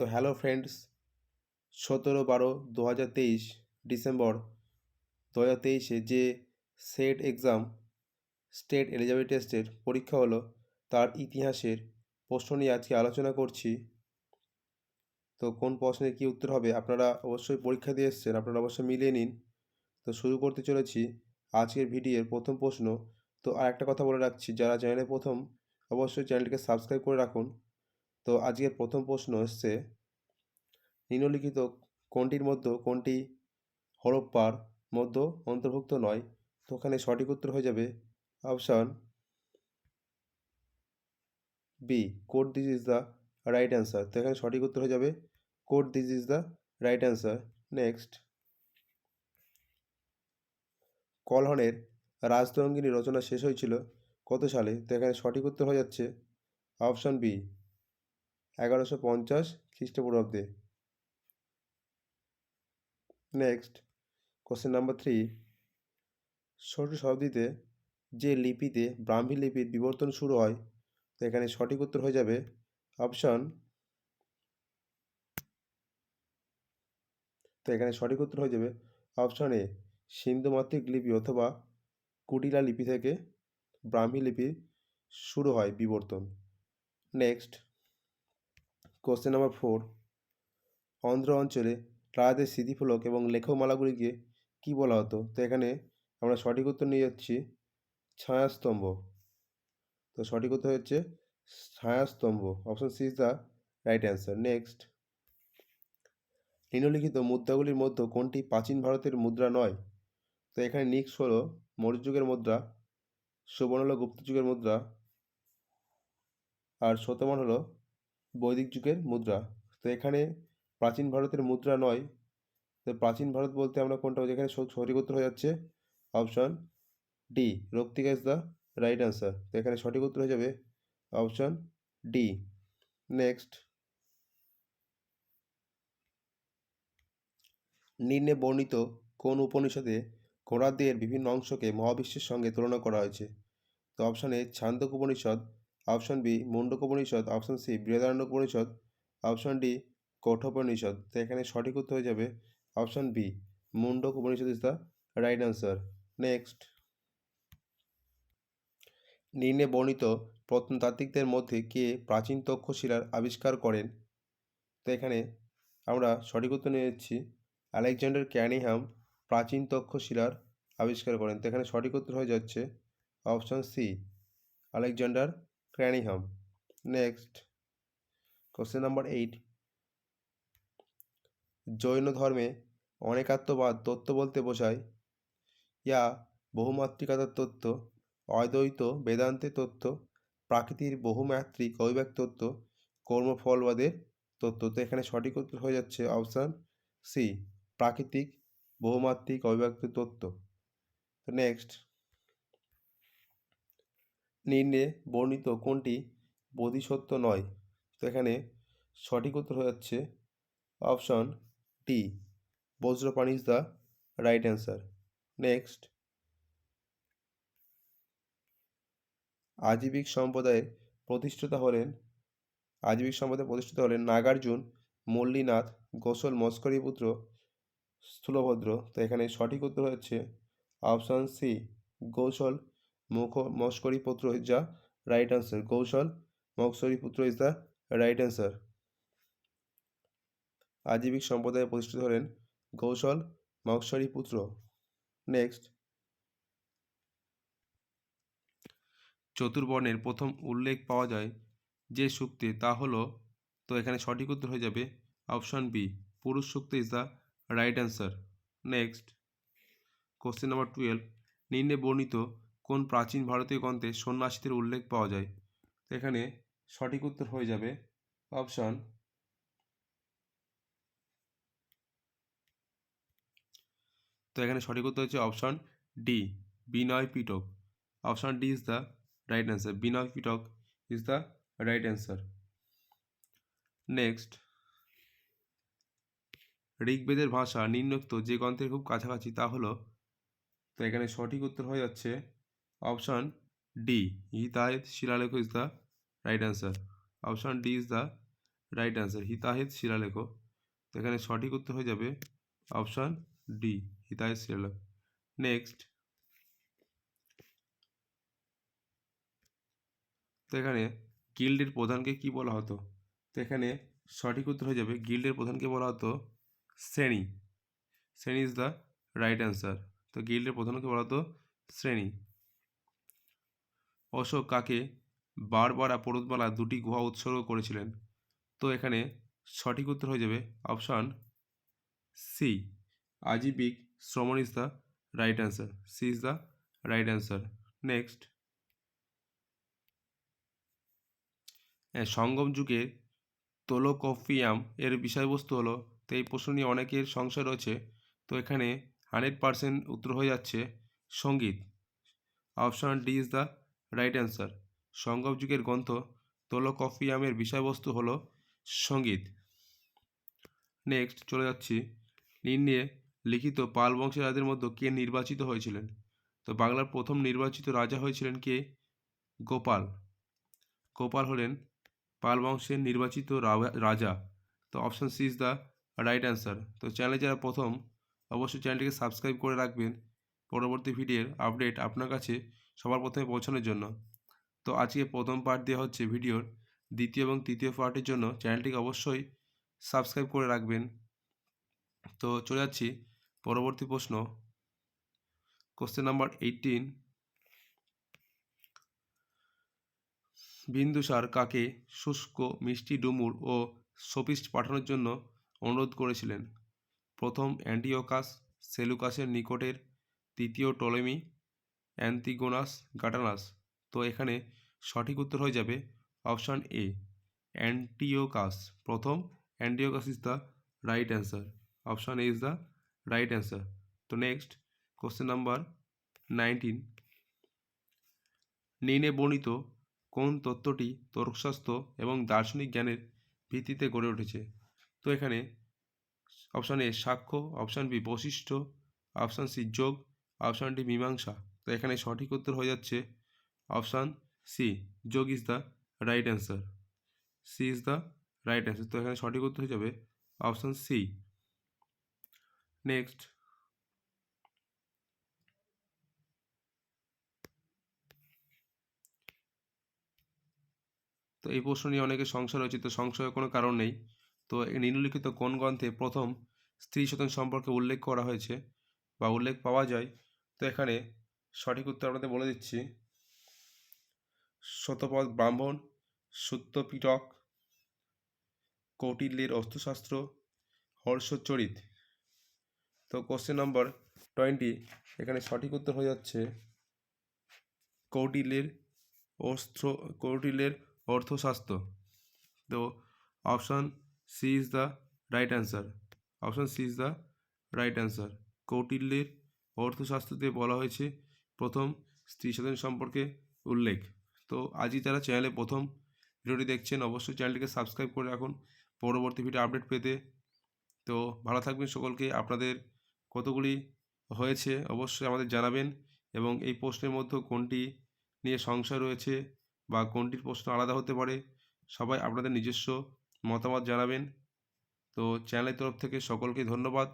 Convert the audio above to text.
তো hello friends, 17/12/2023 December 2023 যে set exam state eligibility টেস্টের পরীক্ষা হলো তার ইতিহাসের প্রশ্ন নিয়ে আজকে আলোচনা করছি। তো কোন প্রশ্নের কী উত্তর হবে আপনারা অবশ্যই পরীক্ষা দিয়ে এসছেন, আপনারা অবশ্যই মিলিয়ে নিন। তো শুরু করতে চলেছি আজকের ভিডিওর প্রথম প্রশ্ন। তো আর একটা কথা বলে রাখছি, যারা চ্যানেলে প্রথম অবশ্যই চ্যানেলটিকে সাবস্ক্রাইব করে রাখুন। তো আজকের প্রথম প্রশ্ন এসছে, নিম্নলিখিত কোনটির মধ্যে কোনটি হরপ্পার মধ্যে অন্তর্ভুক্ত নয়? তো ওখানে সঠিক উত্তর হয়ে যাবে অপশান বি, কোড this is the right answer. তো এখানে সঠিক উত্তর হয়ে যাবে কোড this is the right answer. Next, কলহনের রাজতরঙ্গিনী রচনা শেষ হয়েছিল কত সালে? তো এখানে সঠিক উত্তর হয়ে যাচ্ছে অপশান বি, 1150 খ্রিস্টপূর্বাব্দে। নেক্সট, কোশ্চেন নাম্বার 3, ষষ্ঠ শতাব্দীতে যে লিপিতে ব্রাহ্মী লিপির বিবর্তন শুরু হয়, তো এখানে সঠিক উত্তর হয়ে যাবে অপশান, তো এখানে সঠিক উত্তর হয়ে যাবে অপশান এ, সিন্ধু মাতৃক লিপি অথবা কুটিলা লিপি থেকে ব্রাহ্মী লিপি শুরু হয় বিবর্তন। নেক্সট, কোশ্চেন নাম্বার 4, অন্ধ্র অঞ্চলে রাজাদের স্মৃতিফলক এবং লেখমালাগুলিকে কী বলা হতো? তো এখানে আমরা সঠিক উত্তর নিয়ে যাচ্ছি ছায়াস্তম্ভ। তো সঠিক উত্তর হচ্ছে ছায়াস্তম্ভ, option C is the right answer. Next, নিম্নলিখিত মুদ্রাগুলির মধ্যে কোনটি প্রাচীন ভারতের মুদ্রা নয়? তো এখানে নিক্স হলো মৌর্য যুগের মুদ্রা, সুবর্ণ হলো গুপ্ত যুগের মুদ্রা, আর শতমান হলো বৈদিক যুগের মুদ্রা। তো এখানে প্রাচীন ভারতের মুদ্রা নয়। তো প্রাচীন ভারত বলতে আমরা কোনটা, যেখানে সঠিক উত্তর হয়ে যাচ্ছে অপশান ডি, রক্তিকা ইজ দ্য রাইট অ্যান্সার। তো এখানে সঠিক উত্তর হয়ে যাবে অপশান ডি। নেক্সট, নিম্নে বর্ণিত কোন উপনিষদে ঘোড়াদের বিভিন্ন অংশকে মহাবিশ্বের সঙ্গে তুলনা করা হয়েছে? তো option A Chandogya Upanishad, option B Mundaka Upanishad, option C Brihadaranyaka Upanishad, option D Kathopanishad. তো এখানে সঠিক উত্তর হয়ে যাবে option B, Mundaka Upanishad is the right answer. Next, নিম্নে বর্ণিত প্রত্নতাত্ত্বিকদের মধ্যে কে প্রাচীন তক্ষশিলার আবিষ্কার করেন? তো এখানে আমরা সঠিক উত্তর নিয়ে নিচ্ছি আলেকজান্ডার ক্যানিহাম প্রাচীন তক্ষশিলার আবিষ্কার করেন। তো এখানে সঠিক উত্তর হয়ে যাচ্ছে option C, Alexander Cunningham. Next, question number 8, Jain ধর্মে অনেকাত্মবাদ তত্ত্ব বলতে বোঝায় ইয়া বহুমাত্রিকতার তত্ত্ব, অদ্বৈত বেদান্তের তত্ত্ব, প্রাকৃতির বহুমাত্রিক অভিব্যক্তি তত্ত্ব, কর্মফলবাদের তত্ত্ব। তো এখানে সঠিক উত্তর হয়ে যাচ্ছে অপশান সি, প্রাকৃতিক বহুমাত্রিক অভিব্যক্তি তত্ত্ব। তো নেক্সট, নিম্নে বর্ণিত কোনটি বোধিসত্ত্ব নয়? তো এখানে সঠিক উত্তর হয়ে যাচ্ছে option D, Vajrapani is the right answer. Next, Ajivika সম্প্রদায়ের প্রতিষ্ঠাতা হলেন নাগার্জুন, মল্লীনাথ, গোসল মস্করীপুত্র, স্থূলভদ্র। তো এখানে সঠিক উত্তর হচ্ছে অপশান সি, কৌশল মস্করীপুত্র ইজ দ্য রাইট অ্যান্সার। কৌশল মস্করীপুত্র ইজ দ্য রাইট অ্যান্সার। আজীবিক সম্প্রদায়ে প্রতিষ্ঠিত হলেন কৌশল মস্করীপুত্র। নেক্সট, চতুর্বর্ণের প্রথম উল্লেখ পাওয়া যায় যে সূক্তে তা হলো, তো এখানে সঠিক উত্তর হয়ে যাবে option B, Purusha Sukta is the right answer. Next, question number 12, নিম্নে বর্ণিত কোন প্রাচীন ভারতীয় গ্রন্থে সন্ন্যাসীদের উল্লেখ পাওয়া যায়? তো এখানে সঠিক উত্তর হয়ে যাবে অপশান, তো এখানে সঠিক উত্তর হচ্ছে option D, Vinaya Pitaka. Option D is the right answer, Vinaya Pitaka is the right answer. Next, ঋগ্বেদের ভাষা নিম্নোক্ত যে গ্রন্থের খুব কাছাকাছি তা হলো, তো এখানে সঠিক উত্তর হয়ে যাচ্ছে অপশান ডি, হিতায়ত শিলালেখ is the right answer. Option D is the right answer, হিতাহিত শিলালেখ। তো এখানে সঠিক উত্তর হয়ে যাবে অপশান ডি, হিতাহিত শিলালেখ। নেক্সট, তো এখানে গিল্ডের প্রধানকে কি বলা হতো? তো এখানে সঠিক উত্তর হয়ে যাবে গিল্ডের প্রধানকে বলা হতো শ্রেণী। শ্রেণী ইজ দ্য রাইট অ্যান্সার। তো গিল্ডের প্রধানকে বলা হতো শ্রেণী। অশোক কাকে বারবারা পর্বতমালা দুটি গুহা উৎসর্গ করেছিলেন? তো এখানে সঠিক উত্তর হয়ে যাবে option C, Ajivika Shramana is the right answer. C is the right answer. Next, Sangam যুগের তোলকফিয়াম এর বিষয়বস্তু হলো, তো এই প্রশ্ন নিয়ে অনেকের সংশয় রয়েছে। তো এখানে 100% উত্তর হয়ে যাচ্ছে সঙ্গীত। Option D is the right answer. Sangam যুগের গ্রন্থ তোলকফিয়ামের বিষয়বস্তু হলো সঙ্গীত। নেক্সট চলে যাচ্ছি, নিম্নে লিখিত পাল বংশের রাজাদের মধ্যে কে নির্বাচিত হয়েছিলেন? তো বাংলার প্রথম নির্বাচিত রাজা হয়েছিলেন কে? গোপাল। গোপাল হলেন পাল বংশের নির্বাচিত রাজা। তো option C is the right answer. তো চ্যানেলে যারা প্রথম, অবশ্যই চ্যানেলটিকে সাবস্ক্রাইব করে রাখবেন পরবর্তী ভিডিওর আপডেট আপনার কাছে সবার প্রথমে পৌঁছানোর জন্য। তো আজকে প্রথম পার্ট দেওয়া হচ্ছে ভিডিওর, দ্বিতীয় এবং তৃতীয় পার্টের জন্য চ্যানেলটিকে অবশ্যই সাবস্ক্রাইব করে রাখবেন। তো চলে যাচ্ছি পরবর্তী প্রশ্ন, কোশ্চেন নাম্বার 18। বিন্দুসার কাকে শুষ্ক মিষ্টি ডুমুর ও সোপিস্ট পাঠানোর জন্য অনুরোধ করেছিলেন? প্রথম অ্যান্টিওকাস সেলুকাসের নিকটের, তৃতীয় টলেমি, অ্যান্টিগোনাস গাটানাস। তো এখানে সঠিক উত্তর হয়ে যাবে অপশান এ, অ্যান্টিওকাস। প্রথম Antiochus is the right answer. Option A is the right answer. তো নেক্সট, কোশ্চেন নাম্বার 19। নিম্নে বর্ণিত কোন তত্ত্বটি তর্কশাস্ত্র এবং দার্শনিক জ্ঞানের ভিত্তিতে গড়ে উঠেছে? তো এখানে অপশান এ সাক্ষ্য, অপশান বি বৈশিষ্ট্য, অপশান সি যোগ, অপশান ডি মীমাংসা। তো এখানে সঠিক উত্তর হয়ে যাচ্ছে অপশান সি, যোগ is the right answer. C is the right answer. তো এখানে সঠিক উত্তর হয়ে যাবে অপশান সি। নেক্সট, তো এই প্রশ্ন নিয়ে অনেকের সংশয় রয়েছে। তো সংশয়ের কোনো কারণ নেই। তো নিম্নলিখিত কোন গ্রন্থে প্রথম স্ত্রী সন্তান সম্পর্কে উল্লেখ করা হয়েছে বা উল্লেখ পাওয়া যায়? তো এখানে সঠিক উত্তর আপনাদের বলে দিচ্ছি, শতপথ ব্রাহ্মণ, সূত্রপিটক, কৌটিল্যের অস্ত্রশাস্ত্র, হর্ষচরিত। তো কোশ্চেন নম্বর 20, এখানে সঠিক উত্তর হয়ে যাচ্ছে কৌটিল্যের অর্থশাস্ত্র। তো option C is the right answer. Option C is the right answer. কৌটিল্যের অর্থশাস্ত্রতে বলা হয়েছে প্রথম স্ত্রী স্বাধীন সম্পর্কে উল্লেখ। তো আজই যারা চ্যানেলে প্রথম ভিডিওটি দেখছেন অবশ্যই চ্যানেলটিকে সাবস্ক্রাইব করে রাখুন পরবর্তী ভিডিও আপডেট পেতে। তো ভালো থাকবেন সকলকে। আপনাদের কতগুলি হয়েছে অবশ্যই আমাদের জানাবেন, এবং এই প্রশ্নের মধ্যে কোনটি নিয়ে সংশয় রয়েছে বা কোনটির প্রশ্ন আলাদা হতে পারে সবাই আপনাদের নিজস্ব মতামত জানাবেন। তো চ্যানেলের তরফ থেকে সকলকে ধন্যবাদ।